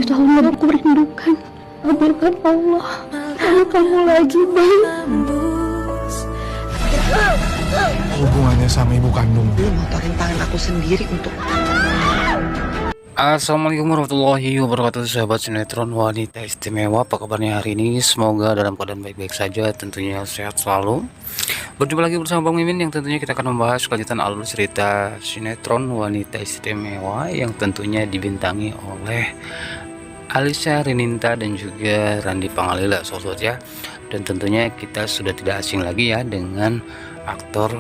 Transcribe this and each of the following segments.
tahun yang aku rindukan. Kabulkan Allah. Kalau kamu lagi, Bang. Hubungannya sama ibu kandung. Lu motorin tangan aku sendiri untuk Assalamualaikum warahmatullahi wabarakatuh, sahabat sinetron wanita istimewa. Apa kabarnya hari ini? Semoga dalam keadaan baik-baik saja, tentunya sehat selalu. Berjumpa lagi bersama Bang Mimin yang tentunya kita akan membahas kelanjutan alur cerita sinetron wanita istimewa yang tentunya dibintangi oleh Alisha Rininta dan juga Randy Pangalila, sobat ya. Dan tentunya kita sudah tidak asing lagi ya dengan aktor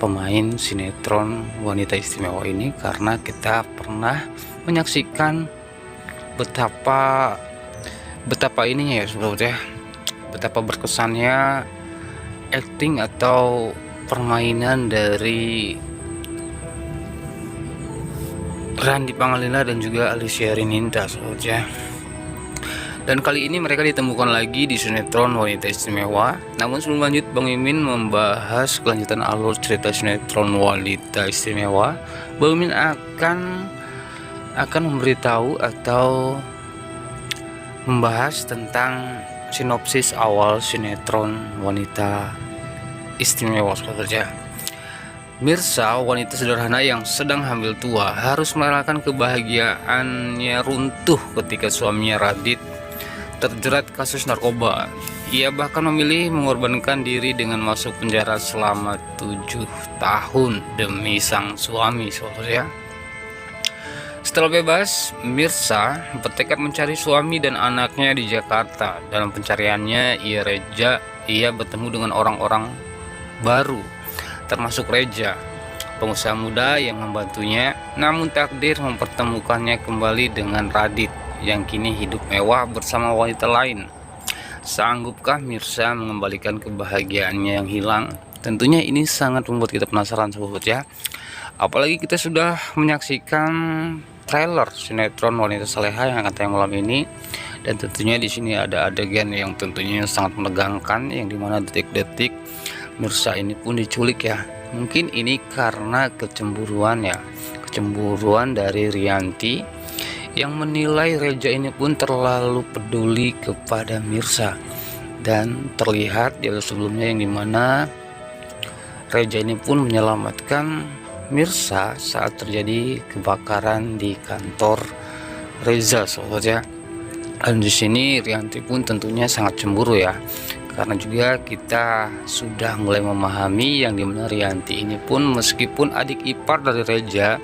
pemain sinetron wanita istimewa ini, karena kita pernah menyaksikan betapa ininya ya sobat ya, betapa berkesannya acting atau permainan dari Randy Pangalila dan juga Alisha Rininta, sobat ya. Dan kali ini mereka ditemukan lagi di sinetron wanita istimewa. Namun sebelum lanjut, Bang Mimin membahas kelanjutan alur cerita sinetron wanita istimewa. Bang Mimin akan memberitahu atau membahas tentang sinopsis awal sinetron wanita istimewa, saudara ya. Mirsa, wanita sederhana yang sedang hamil tua, harus merelakan kebahagiaannya runtuh ketika suaminya Radit terjerat kasus narkoba. Ia bahkan memilih mengorbankan diri dengan masuk penjara selama 7 tahun demi sang suami, saudara ya. Setelah bebas, Mirsa bertekad mencari suami dan anaknya di Jakarta. Dalam pencariannya, ia bertemu dengan orang-orang baru, termasuk Reja, pengusaha muda yang membantunya. Namun takdir mempertemukannya kembali dengan Radit yang kini hidup mewah bersama wanita lain. Sanggupkah Mirsa mengembalikan kebahagiaannya yang hilang? Tentunya ini sangat membuat kita penasaran, sobat ya. Apalagi kita sudah menyaksikan trailer sinetron wanita saleha yang akan tayang malam ini, dan tentunya di sini ada adegan yang tentunya sangat menegangkan, yang dimana detik-detik Mirsa ini pun diculik ya. Mungkin ini karena kecemburuan ya, kecemburuan dari Rianti yang menilai Reja ini pun terlalu peduli kepada Mirsa. Dan terlihat di sebelumnya yang dimana Reja ini pun menyelamatkan Mirsa saat terjadi kebakaran di kantor Reza, sobat ya. Dan di sini Rianti pun tentunya sangat cemburu ya, karena juga kita sudah mulai memahami yang dimana Rianti ini pun meskipun adik ipar dari Reja,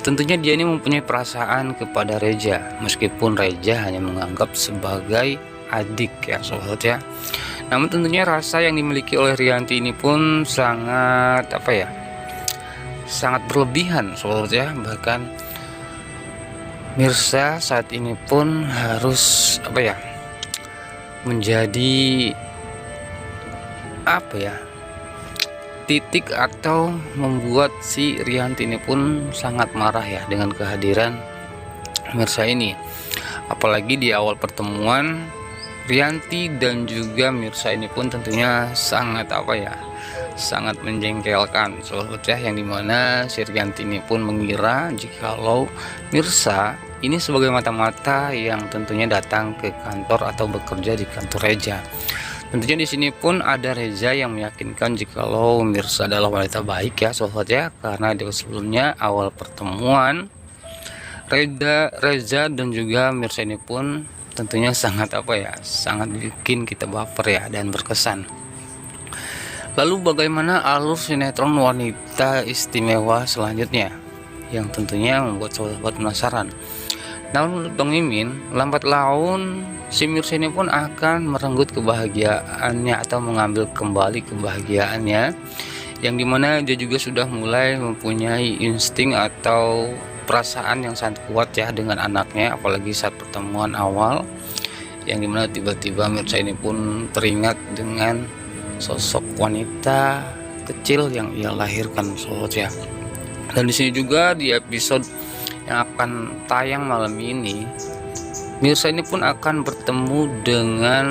tentunya dia ini mempunyai perasaan kepada Reja, meskipun Reja hanya menganggap sebagai adik ya, sobat ya. Namun tentunya rasa yang dimiliki oleh Rianti ini pun sangat sangat berlebihan, sobat ya. Bahkan Mirsa saat ini pun harus menjadi titik atau membuat si Rianti ini pun sangat marah ya dengan kehadiran Mirsa ini. Apalagi di awal pertemuan Rianti dan juga Mirsa ini pun tentunya sangat sangat menjengkelkan, sobat ya, yang dimana si Rianti ini pun mengira jikalau Mirsa ini sebagai mata-mata yang tentunya datang ke kantor atau bekerja di kantor Reja. Tentunya di sini pun ada Reza yang meyakinkan jikalau Mirsa adalah wanita baik ya, sobat ya, karena di sebelumnya awal pertemuan Reza dan juga Mirsa ini pun tentunya sangat sangat bikin kita baper ya dan berkesan. Lalu bagaimana alur sinetron wanita istimewa selanjutnya yang tentunya membuat sobat penasaran. Namun menurut Bang Mimin, lambat laun si Mirsa ini pun akan merenggut kebahagiaannya atau mengambil kembali kebahagiaannya, yang dimana dia juga sudah mulai mempunyai insting atau perasaan yang sangat kuat ya dengan anaknya. Apalagi saat pertemuan awal, yang dimana tiba-tiba Mirsa ini pun teringat dengan sosok wanita kecil yang ia lahirkan, sobat ya. Dan di sini juga di episode yang akan tayang malam ini, Mirsa ini pun akan bertemu dengan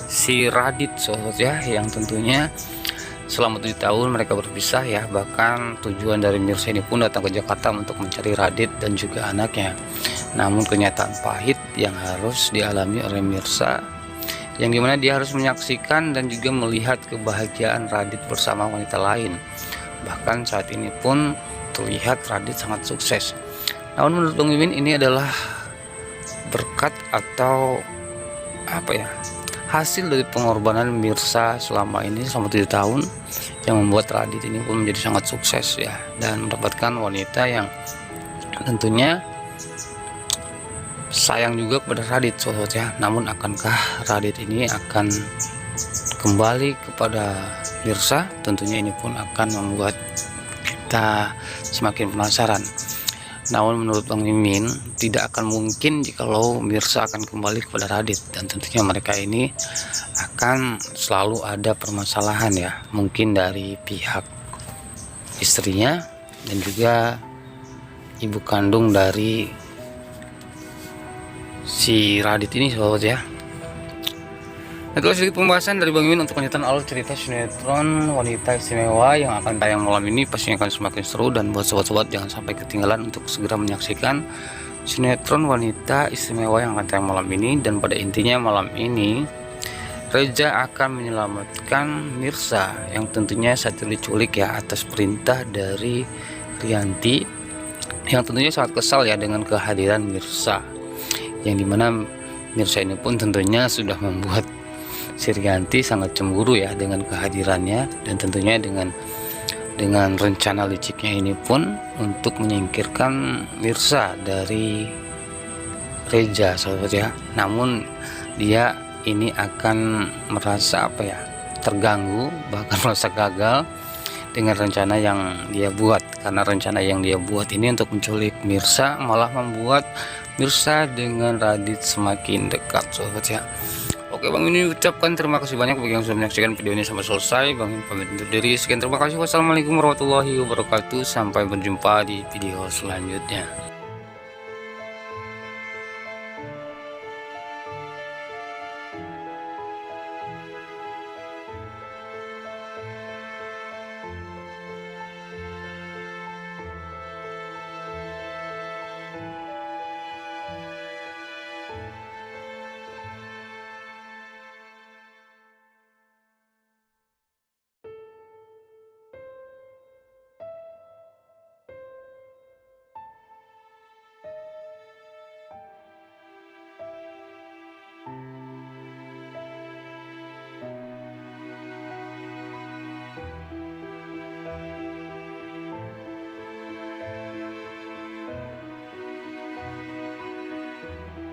si Radit, sobat ya, yang tentunya selama 7 tahun mereka berpisah ya. Bahkan tujuan dari Mirsa ini pun datang ke Jakarta untuk mencari Radit dan juga anaknya. namun kenyataan pahit yang harus dialami oleh Mirsa, yang dimana dia harus menyaksikan dan juga melihat kebahagiaan Radit bersama wanita lain. Bahkan saat ini pun terlihat Radit sangat sukses. Namun menurut Bang Mimin ini adalah berkat atau hasil dari pengorbanan Mirsa selama ini, selama 7 tahun, yang membuat Radit ini pun menjadi sangat sukses ya, dan mendapatkan wanita yang tentunya sayang juga kepada Radit sobat ya. Namun akankah Radit ini akan kembali kepada Mirsa? Tentunya ini pun akan membuat kita semakin penasaran. Namun menurut Bang Mimin tidak akan mungkin jikalau Mirsa akan kembali kepada Radit, dan tentunya mereka ini akan selalu ada permasalahan ya, mungkin dari pihak istrinya dan juga ibu kandung dari si Radit ini sobat ya. Nah, itulah sedikit pembahasan dari Bang Mimin untuk lanjutan alur cerita sinetron Wanita Istimewa yang akan tayang malam ini. Pastinya akan semakin seru, dan buat sobat-sobat jangan sampai ketinggalan untuk segera menyaksikan sinetron Wanita Istimewa yang akan tayang malam ini. Dan pada intinya malam ini Reza akan menyelamatkan Mirsa yang tentunya saat itu diculik ya atas perintah dari Rianti, yang tentunya sangat kesal ya dengan kehadiran Mirsa, yang dimana Mirsa ini pun tentunya sudah membuat si Rianti sangat cemburu ya dengan kehadirannya, dan tentunya dengan rencana liciknya ini pun untuk menyingkirkan Mirsa dari Reza sahabat ya. Namun dia ini akan merasa terganggu, bahkan merasa gagal dengan rencana yang dia buat, karena rencana yang dia buat ini untuk menculik Mirsa malah membuat Mirsa dengan Radit semakin dekat sahabat ya. Oke, Bang Mimin ucapkan terima kasih banyak bagi yang sudah menyaksikan video ini sampai selesai. Bang Mimin pamit undur diri. Sekian, terima kasih. Wassalamualaikum warahmatullahi wabarakatuh. Sampai berjumpa di video selanjutnya.